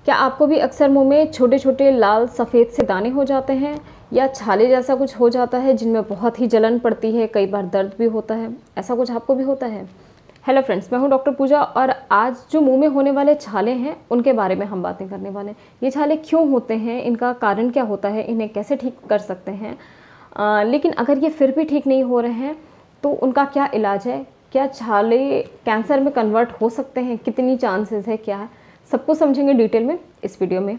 क्या आपको भी अक्सर मुंह में छोटे छोटे लाल सफ़ेद से दाने हो जाते हैं या छाले जैसा कुछ हो जाता है जिनमें बहुत ही जलन पड़ती है, कई बार दर्द भी होता है? ऐसा कुछ आपको भी होता है? हेलो फ्रेंड्स, मैं हूं डॉक्टर पूजा और आज जो मुंह में होने वाले छाले हैं उनके बारे में हम बातें करने वाले हैं। ये छाले क्यों होते हैं, इनका कारण क्या होता है, इन्हें कैसे ठीक कर सकते हैं, लेकिन अगर ये फिर भी ठीक नहीं हो रहे हैं तो उनका क्या इलाज है? क्या छाले कैंसर में कन्वर्ट हो सकते हैं? कितनी चांसेस है, क्या है, सब कुछ समझेंगे डिटेल में इस वीडियो में।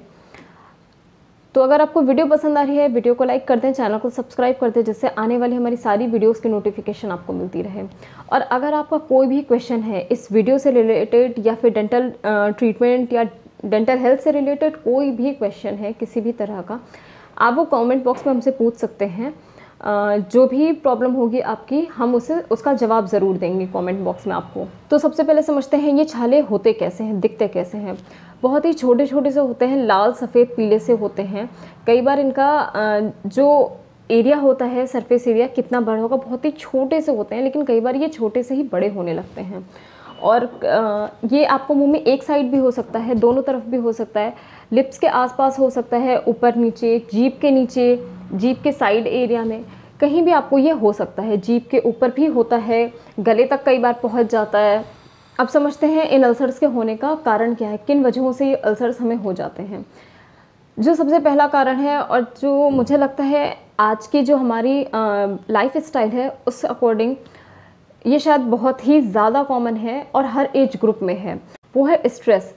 तो अगर आपको वीडियो पसंद आ रही है, वीडियो को लाइक कर दें, चैनल को सब्सक्राइब कर दें, जिससे आने वाली हमारी सारी वीडियोस की नोटिफिकेशन आपको मिलती रहे। और अगर आपका कोई भी क्वेश्चन है इस वीडियो से रिलेटेड या फिर डेंटल ट्रीटमेंट या डेंटल हेल्थ से रिलेटेड कोई भी क्वेश्चन है किसी भी तरह का, आप वो कमेंट बॉक्स में हमसे पूछ सकते हैं। जो भी प्रॉब्लम होगी आपकी, हम उसका जवाब ज़रूर देंगे कमेंट बॉक्स में आपको। तो सबसे पहले समझते हैं ये छाले होते कैसे हैं, दिखते कैसे हैं। बहुत ही छोटे छोटे से होते हैं, लाल सफ़ेद पीले से होते हैं। कई बार इनका जो एरिया होता है, सरफेस एरिया कितना बड़ा होगा, बहुत ही छोटे से होते हैं, लेकिन कई बार ये छोटे से ही बड़े होने लगते हैं। और ये आपको मुंह में एक साइड भी हो सकता है, दोनों तरफ भी हो सकता है, लिप्स के आसपास हो सकता है, ऊपर नीचे, जीभ के नीचे, जीभ के साइड एरिया में, कहीं भी आपको ये हो सकता है। जीभ के ऊपर भी होता है, गले तक कई बार पहुंच जाता है। अब समझते हैं इन अल्सर्स के होने का कारण क्या है, किन वजहों से ये अल्सर्स हमें हो जाते हैं। जो सबसे पहला कारण है और जो मुझे लगता है आज की जो हमारी लाइफ स्टाइल है उस अकॉर्डिंग ये शायद बहुत ही ज़्यादा कॉमन है और हर एज ग्रुप में है, वो है स्ट्रेस।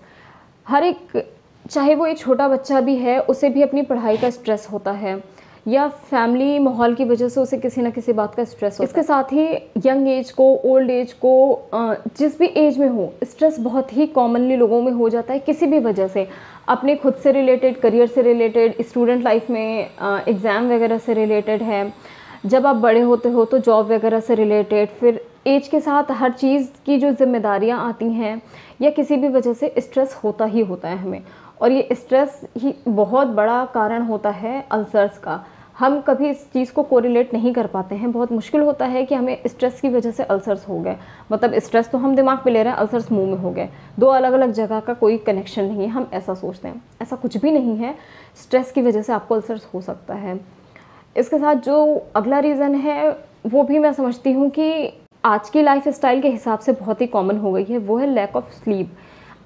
हर एक, चाहे वो एक छोटा बच्चा भी है, उसे भी अपनी पढ़ाई का स्ट्रेस होता है या फैमिली माहौल की वजह से उसे किसी ना किसी बात का स्ट्रेस होता है। इसके साथ ही यंग एज को, ओल्ड एज को, जिस भी एज में हो, स्ट्रेस बहुत ही कॉमनली लोगों में हो जाता है किसी भी वजह से। अपने खुद से रिलेटेड, करियर से रिलेटेड, स्टूडेंट लाइफ में एग्ज़ाम वगैरह से रिलेटेड है, जब आप बड़े होते हो तो जॉब वगैरह से रिलेटेड, फिर एज के साथ हर चीज़ की जो जिम्मेदारियां आती हैं या किसी भी वजह से स्ट्रेस होता ही होता है हमें। और ये स्ट्रेस ही बहुत बड़ा कारण होता है अल्सर्स का। हम कभी इस चीज़ को कोरिलेट नहीं कर पाते हैं, बहुत मुश्किल होता है कि हमें स्ट्रेस की वजह से अल्सर्स हो गए। मतलब स्ट्रेस तो हम दिमाग पे ले रहे हैं, अल्सर्स मुंह में हो गए, दो अलग अलग जगह का कोई कनेक्शन नहीं है, हम ऐसा सोचते हैं। ऐसा कुछ भी नहीं है, स्ट्रेस की वजह से आपको अल्सर्स हो सकता है। इसके साथ जो अगला रीज़न है वो भी मैं समझती हूँ कि आज की लाइफ स्टाइल के हिसाब से बहुत ही कॉमन हो गई है, वो है लैक ऑफ स्लीप।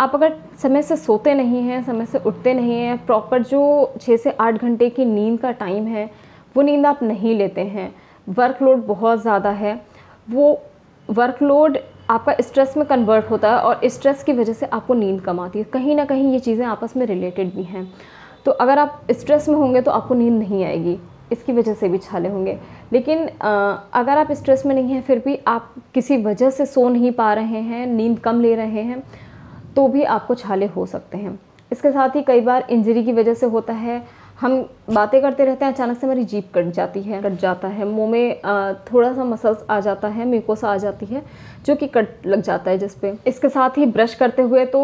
आप अगर समय से सोते नहीं हैं, समय से उठते नहीं हैं, प्रॉपर जो 6 से 8 घंटे की नींद का टाइम है वो नींद आप नहीं लेते हैं, वर्कलोड बहुत ज़्यादा है, वो वर्कलोड आपका स्ट्रेस में कन्वर्ट होता है और स्ट्रेस की वजह से आपको नींद कम आती है। कहीं ना कहीं ये चीज़ें आपस में रिलेटेड भी हैं। तो अगर आप स्ट्रेस में होंगे तो आपको नींद नहीं आएगी, इसकी वजह से भी छाले होंगे। लेकिन अगर आप स्ट्रेस में नहीं हैं, फिर भी आप किसी वजह से सो नहीं पा रहे हैं, नींद कम ले रहे हैं, तो भी आपको छाले हो सकते हैं। इसके साथ ही कई बार इंजरी की वजह से होता है। हम बातें करते रहते हैं, अचानक से हमारी जीभ कट जाता है, मुंह में थोड़ा सा मसल्स आ जाता है, म्यूकोसा आ जाती है जो कि कट लग जाता है जिस पे। इसके साथ ही ब्रश करते हुए तो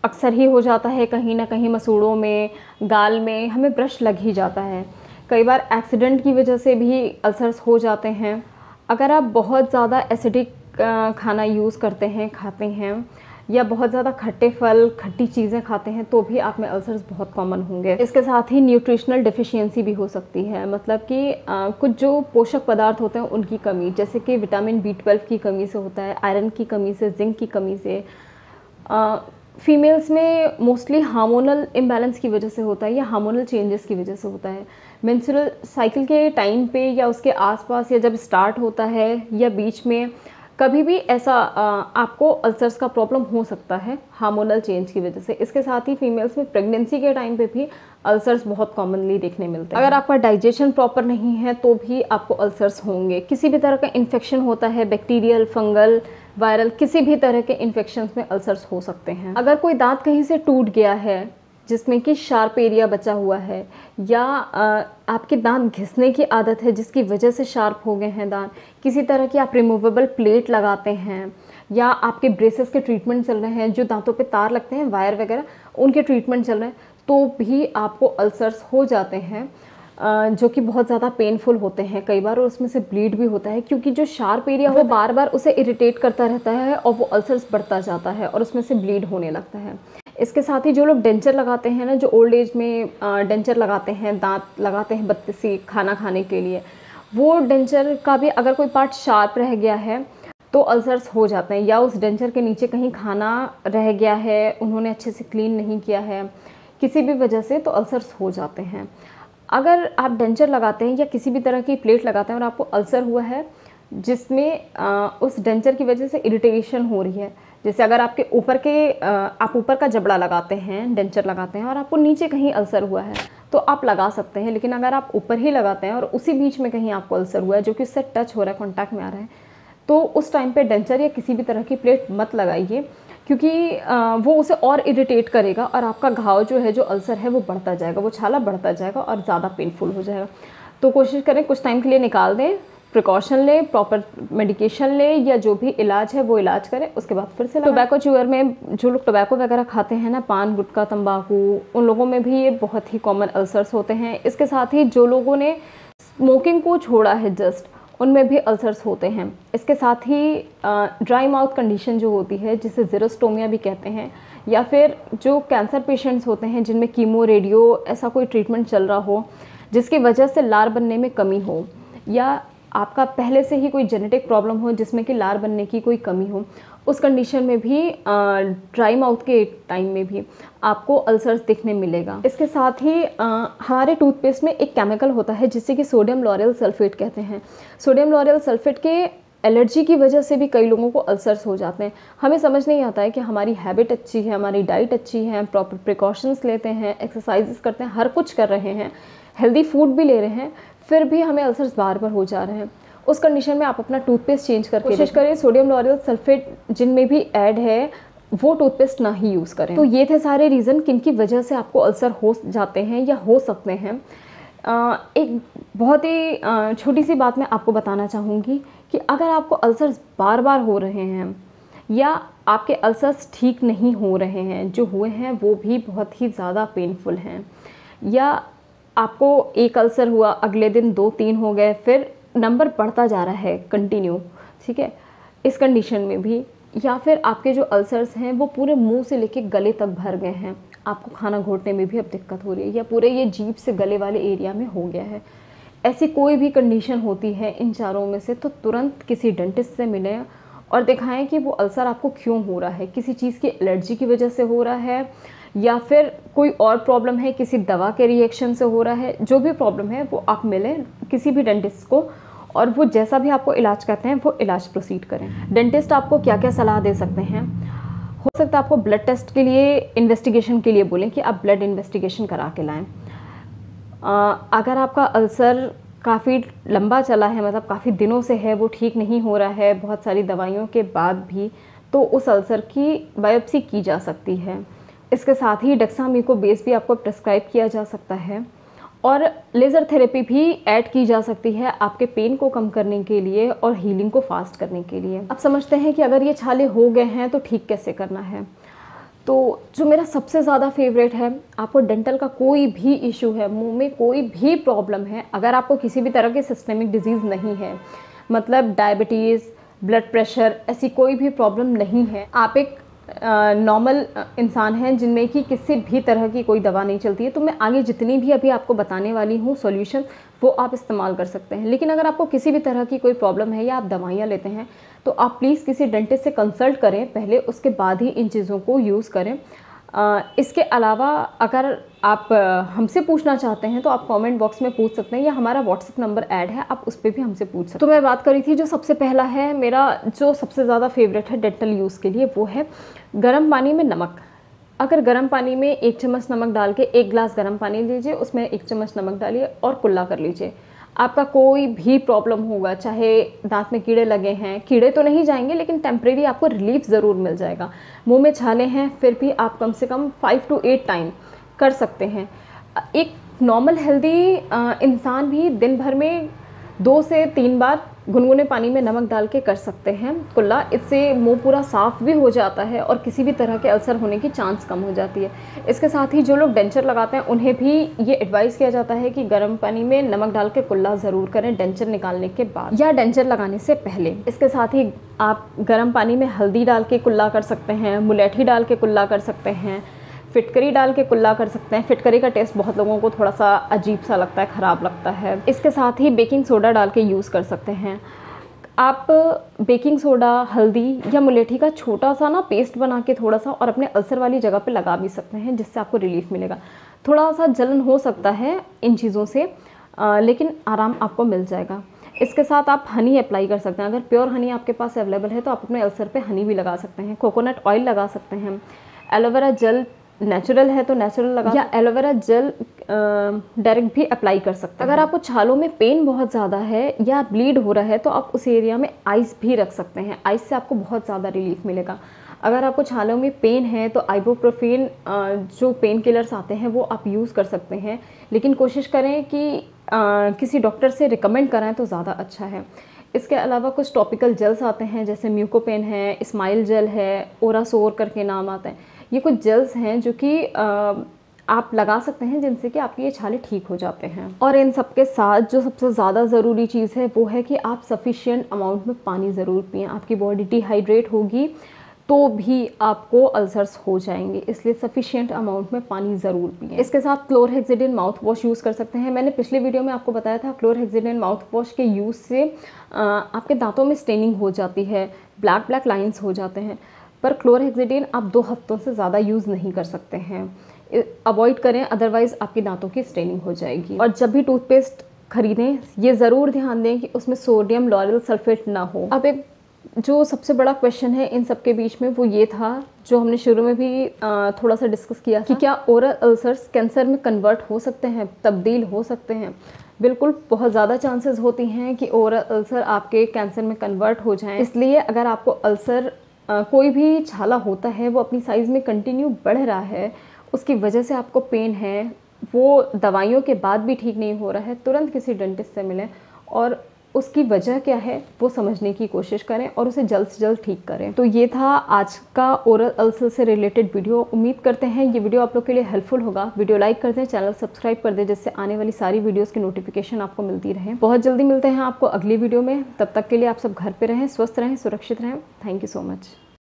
अक्सर ही हो जाता है, कहीं ना कहीं मसूड़ों में, गाल में हमें ब्रश लग ही जाता है। कई बार एक्सीडेंट की वजह से भी अल्सर्स हो जाते हैं। अगर आप बहुत ज़्यादा एसिडिक खाना यूज़ करते हैं, खाते हैं, या बहुत ज़्यादा खट्टे फल, खट्टी चीज़ें खाते हैं, तो भी आप में अल्सर्स बहुत कॉमन होंगे। इसके साथ ही न्यूट्रिशनल डिफिशियंसी भी हो सकती है, मतलब कि कुछ जो पोषक पदार्थ होते हैं उनकी कमी, जैसे कि विटामिन B12 की कमी से होता है, आयरन की कमी से, जिंक की कमी से। फीमेल्स में मोस्टली हार्मोनल इम्बैलेंस की वजह से होता है या हार्मोनल चेंजेस की वजह से होता है। मेंस्ट्रुअल साइकिल के टाइम पे या उसके आसपास, या जब स्टार्ट होता है या बीच में, कभी भी ऐसा आपको अल्सर्स का प्रॉब्लम हो सकता है हार्मोनल चेंज की वजह से। इसके साथ ही फीमेल्स में प्रेगनेंसी के टाइम पे भी अल्सर्स बहुत कॉमनली देखने मिलते हैं। अगर आपका डाइजेशन प्रॉपर नहीं है तो भी आपको अल्सर्स होंगे। किसी भी तरह का इन्फेक्शन होता है, बैक्टीरियल, फंगल, वायरल, किसी भी तरह के इन्फेक्शंस में अल्सर्स हो सकते हैं। अगर कोई दांत कहीं से टूट गया है जिसमें कि शार्प एरिया बचा हुआ है, या आपके दांत घिसने की आदत है जिसकी वजह से शार्प हो गए हैं दांत, किसी तरह की आप रिमूवेबल प्लेट लगाते हैं, या आपके ब्रेसेस के ट्रीटमेंट चल रहे हैं, जो दांतों पे तार लगते हैं, वायर वगैरह, उनके ट्रीटमेंट चल रहे हैं, तो भी आपको अल्सर्स हो जाते हैं, जो कि बहुत ज़्यादा पेनफुल होते हैं कई बार, और उसमें से ब्लीड भी होता है, क्योंकि जो शार्प एरिया वो बार बार उसे इरिटेट करता रहता है और वो अल्सर्स बढ़ता जाता है और उसमें से ब्लीड होने लगता है। इसके साथ ही जो लोग डेंचर लगाते हैं ना, जो ओल्ड एज में डेंचर लगाते हैं, दांत लगाते हैं बत्तीसी खाना खाने के लिए, वो डेंचर का भी अगर कोई पार्ट शार्प रह गया है तो अल्सर्स हो जाते हैं, या उस डेंचर के नीचे कहीं खाना रह गया है, उन्होंने अच्छे से क्लीन नहीं किया है किसी भी वजह से, तो अल्सर्स हो जाते हैं। अगर आप डेंचर लगाते हैं या किसी भी तरह की प्लेट लगाते हैं और आपको अल्सर हुआ है जिसमें उस डेंचर की वजह से इरिटेशन हो रही है, जैसे अगर आपके ऊपर के आप ऊपर का जबड़ा लगाते हैं, डेंचर लगाते हैं और आपको नीचे कहीं अल्सर हुआ है तो आप लगा सकते हैं। लेकिन अगर आप ऊपर ही लगाते हैं और उसी बीच में कहीं आपको अल्सर हुआ है जो कि उससे टच हो रहा है, कॉन्टैक्ट में आ रहा है, तो उस टाइम पे डेंचर या किसी भी तरह की प्लेट मत लगाइए, क्योंकि वो उसे और इरिटेट करेगा और आपका घाव जो है, जो अल्सर है, वो बढ़ता जाएगा, वो छाला बढ़ता जाएगा और ज़्यादा पेनफुल हो जाएगा। तो कोशिश करें कुछ टाइम के लिए निकाल दें, प्रिकॉशन लें, प्रॉपर मेडिकेशन लें या जो भी इलाज है वो इलाज करें, उसके बाद फिर से टोबैको च्यूअर में जो लोग टोबैको वगैरह खाते हैं ना, पान गुटखा तंबाकू, उन लोगों में भी ये बहुत ही कॉमन अल्सर्स होते हैं। इसके साथ ही जो लोगों ने स्मोकिंग को छोड़ा है जस्ट, उनमें भी अल्सर्स होते हैं। इसके साथ ही ड्राई माउथ कंडीशन जो होती है, जिसे ज़ीरोस्टोमिया भी कहते हैं, या फिर जो कैंसर पेशेंट्स होते हैं जिनमें कीमो रेडियो ऐसा कोई ट्रीटमेंट चल रहा हो जिसकी वजह से लार बनने में कमी हो, या आपका पहले से ही कोई जेनेटिक प्रॉब्लम हो जिसमें कि लार बनने की कोई कमी हो, उस कंडीशन में भी ड्राई माउथ के टाइम में भी आपको अल्सर्स दिखने मिलेगा। इसके साथ ही हमारे टूथपेस्ट में एक केमिकल होता है जिसे कि सोडियम लॉरेल सल्फेट कहते हैं। सोडियम लॉरेल सल्फेट के एलर्जी की वजह से भी कई लोगों को अल्सर्स हो जाते हैं। हमें समझ नहीं आता है कि हमारी हैबिट अच्छी है, हमारी डाइट अच्छी है, प्रॉपर प्रिकॉशंस लेते हैं, एक्सरसाइजेस करते हैं, हर कुछ कर रहे हैं, हेल्दी फूड भी ले रहे हैं, फिर भी हमें अल्सर्स बार बार हो जा रहे हैं। उस कंडीशन में आप अपना टूथपेस्ट चेंज करके कोशिश करें सोडियम लॉरेल सल्फेट जिनमें भी ऐड है वो टूथपेस्ट ना ही यूज़ करें। तो ये थे सारे रीज़न किनकी वजह से आपको अल्सर हो जाते हैं या हो सकते हैं। एक बहुत ही छोटी सी बात मैं आपको बताना चाहूँगी कि अगर आपको अल्सर्स बार बार हो रहे हैं या आपके अल्सर्स ठीक नहीं हो रहे हैं, जो हुए हैं वो भी बहुत ही ज़्यादा पेनफुल हैं, या आपको एक अल्सर हुआ, अगले दिन 2-3 हो गए, फिर नंबर बढ़ता जा रहा है कंटिन्यू, ठीक है, इस कंडीशन में भी, या फिर आपके जो अल्सर्स हैं वो पूरे मुंह से लेके गले तक भर गए हैं, आपको खाना घोटने में भी अब दिक्कत हो रही है, या पूरे ये जीभ से गले वाले एरिया में हो गया है, ऐसी कोई भी कंडीशन होती है इन चारों में से, तो तुरंत किसी डेंटिस्ट से मिलें और दिखाएं कि वो अल्सर आपको क्यों हो रहा है, किसी चीज़ की एलर्जी की वजह से हो रहा है या फिर कोई और प्रॉब्लम है, किसी दवा के रिएक्शन से हो रहा है। जो भी प्रॉब्लम है वो आप मिलें किसी भी डेंटिस्ट को और वो जैसा भी आपको इलाज कहते हैं वो इलाज प्रोसीड करें। डेंटिस्ट आपको क्या क्या सलाह दे सकते हैं, हो सकता है आपको ब्लड टेस्ट के लिए, इन्वेस्टिगेशन के लिए बोलें कि आप ब्लड इन्वेस्टिगेशन करा के लाएँ। अगर आपका अल्सर काफ़ी लंबा चला है, मतलब काफ़ी दिनों से है, वो ठीक नहीं हो रहा है बहुत सारी दवाइयों के बाद भी, तो उस अल्सर की बायोप्सी की जा सकती है। इसके साथ ही डेक्सामेथासोन भी आपको प्रिस्क्राइब किया जा सकता है और लेज़र थेरेपी भी ऐड की जा सकती है आपके पेन को कम करने के लिए और हीलिंग को फास्ट करने के लिए। अब समझते हैं कि अगर ये छाले हो गए हैं तो ठीक कैसे करना है। तो जो मेरा सबसे ज़्यादा फेवरेट है, आपको डेंटल का कोई भी इशू है, मुंह में कोई भी प्रॉब्लम है, अगर आपको किसी भी तरह की सिस्टेमिक डिजीज़ नहीं है, मतलब डायबिटीज़, ब्लड प्रेशर, ऐसी कोई भी प्रॉब्लम नहीं है, आप एक नॉर्मल इंसान हैं जिनमें कि किसी भी तरह की कोई दवा नहीं चलती है, तो मैं आगे जितनी भी अभी आपको बताने वाली हूँ सॉल्यूशन, वो आप इस्तेमाल कर सकते हैं। लेकिन अगर आपको किसी भी तरह की कोई प्रॉब्लम है या आप दवाइयाँ लेते हैं तो आप प्लीज़ किसी डेंटिस्ट से कंसल्ट करें पहले, उसके बाद ही इन चीज़ों को यूज़ करें। इसके अलावा अगर आप हमसे पूछना चाहते हैं तो आप कमेंट बॉक्स में पूछ सकते हैं या हमारा व्हाट्सएप नंबर ऐड है, आप उस पर भी हमसे पूछ सकते हैं। तो मैं बात करी थी जो सबसे पहला है मेरा, जो सबसे ज़्यादा फेवरेट है डेंटल यूज़ के लिए, वो है गर्म पानी में नमक। अगर गर्म पानी में 1 चम्मच नमक डाल के 1 गिलास गर्म पानी लीजिए, उसमें 1 चम्मच नमक डालिए और कुल्ला कर लीजिए। आपका कोई भी प्रॉब्लम होगा, चाहे दांत में कीड़े लगे हैं, कीड़े तो नहीं जाएंगे लेकिन टेम्परेरी आपको रिलीफ ज़रूर मिल जाएगा। मुंह में छाले हैं फिर भी आप कम से कम 5 to 8 टाइम कर सकते हैं। एक नॉर्मल हेल्दी इंसान भी दिन भर में 2 से 3 बार गुनगुने पानी में नमक डाल के कर सकते हैं कुल्ला। इससे मुंह पूरा साफ़ भी हो जाता है और किसी भी तरह के अल्सर होने की चांस कम हो जाती है। इसके साथ ही जो लोग डेंचर लगाते हैं उन्हें भी ये एडवाइस किया जाता है कि गर्म पानी में नमक डाल के कुल्ला ज़रूर करें डेंचर निकालने के बाद या डेंचर लगाने से पहले। इसके साथ ही आप गर्म पानी में हल्दी डाल के कुल्ला कर सकते हैं, मुलेठी डाल के कुल्ला कर सकते हैं, फिटकरी डाल के कुल्ला कर सकते हैं। फिटकरी का टेस्ट बहुत लोगों को थोड़ा सा अजीब सा लगता है, ख़राब लगता है। इसके साथ ही बेकिंग सोडा डाल के यूज़ कर सकते हैं। आप बेकिंग सोडा, हल्दी या मुलेठी का छोटा सा ना पेस्ट बना के थोड़ा सा और अपने अल्सर वाली जगह पे लगा भी सकते हैं, जिससे आपको रिलीफ मिलेगा। थोड़ा सा जलन हो सकता है इन चीज़ों से, लेकिन आराम आपको मिल जाएगा। इसके साथ आप हनी अप्लाई कर सकते हैं। अगर प्योर हनी आपके पास अवेलेबल है तो आप अपने अल्सर पे हनी भी लगा सकते हैं। कोकोनट ऑयल लगा सकते हैं। एलोवेरा जेल नेचुरल है तो नेचुरल लगा, या एलोवेरा जेल डायरेक्ट भी अप्लाई कर सकते हैं। अगर आपको छालों में पेन बहुत ज़्यादा है या ब्लीड हो रहा है तो आप उस एरिया में आइस भी रख सकते हैं। आइस से आपको बहुत ज़्यादा रिलीफ मिलेगा। अगर आपको छालों में पेन है तो आइबुप्रोफेन जो पेन किलर्स आते हैं वो आप यूज़ कर सकते हैं, लेकिन कोशिश करें कि किसी डॉक्टर से रिकमेंड कराएं तो ज़्यादा अच्छा है। इसके अलावा कुछ टॉपिकल जेल्स आते हैं, जैसे म्यूकोपेन है, स्माइल जेल है, ओरासोर करके नाम आता है। ये कुछ जेल्स हैं जो कि आप लगा सकते हैं, जिनसे कि आपकी ये छाले ठीक हो जाते हैं। और इन सब के साथ जो सबसे ज़्यादा ज़रूरी चीज़ है वो है कि आप सफिशिएंट अमाउंट में पानी ज़रूर पिएं। आपकी बॉडी डिहाइड्रेट होगी तो भी आपको अल्सर्स हो जाएंगे, इसलिए सफिशिएंट अमाउंट में पानी ज़रूर पिएं। इसके साथ क्लोरहेक्सिडिन माउथ वॉश यूज़ कर सकते हैं। मैंने पिछले वीडियो में आपको बताया था क्लोरहेक्सिडिन माउथ वॉश के यूज़ से आपके दांतों में स्टेनिंग हो जाती है, ब्लैक लाइंस हो जाते हैं, पर क्लोरहेक्सिडिन आप 2 हफ्तों से ज़्यादा यूज़ नहीं कर सकते हैं। अवॉइड करें, अदरवाइज़ आपकी दांतों की स्टेनिंग हो जाएगी। और जब भी टूथपेस्ट खरीदें ये ज़रूर ध्यान दें कि उसमें सोडियम लॉरेल सल्फेट ना हो। अब एक जो सबसे बड़ा क्वेश्चन है इन सब के बीच में वो ये था, जो हमने शुरू में भी थोड़ा सा डिस्कस किया कि क्या ओरल अल्सर्स कैंसर में कन्वर्ट हो सकते हैं, तब्दील हो सकते हैं। बिल्कुल, बहुत ज़्यादा चांसेस होती हैं कि ओरल अल्सर आपके कैंसर में कन्वर्ट हो जाएं। इसलिए अगर आपको अल्सर कोई भी छाला होता है वो अपनी साइज़ में कंटिन्यू बढ़ रहा है, उसकी वजह से आपको पेन है, वो दवाइयों के बाद भी ठीक नहीं हो रहा है, तुरंत किसी डेंटिस्ट से मिलें और उसकी वजह क्या है वो समझने की कोशिश करें और उसे जल्द से जल्द ठीक करें। तो ये था आज का ओरल अल्सर से रिलेटेड वीडियो। उम्मीद करते हैं ये वीडियो आप लोग के लिए हेल्पफुल होगा। वीडियो लाइक कर दें, चैनल सब्सक्राइब कर दें, जिससे आने वाली सारी वीडियोस की नोटिफिकेशन आपको मिलती रहे। बहुत जल्दी मिलते हैं आपको अगली वीडियो में। तब तक के लिए आप सब घर पे रहें, स्वस्थ रहें, सुरक्षित रहें। Thank you so much.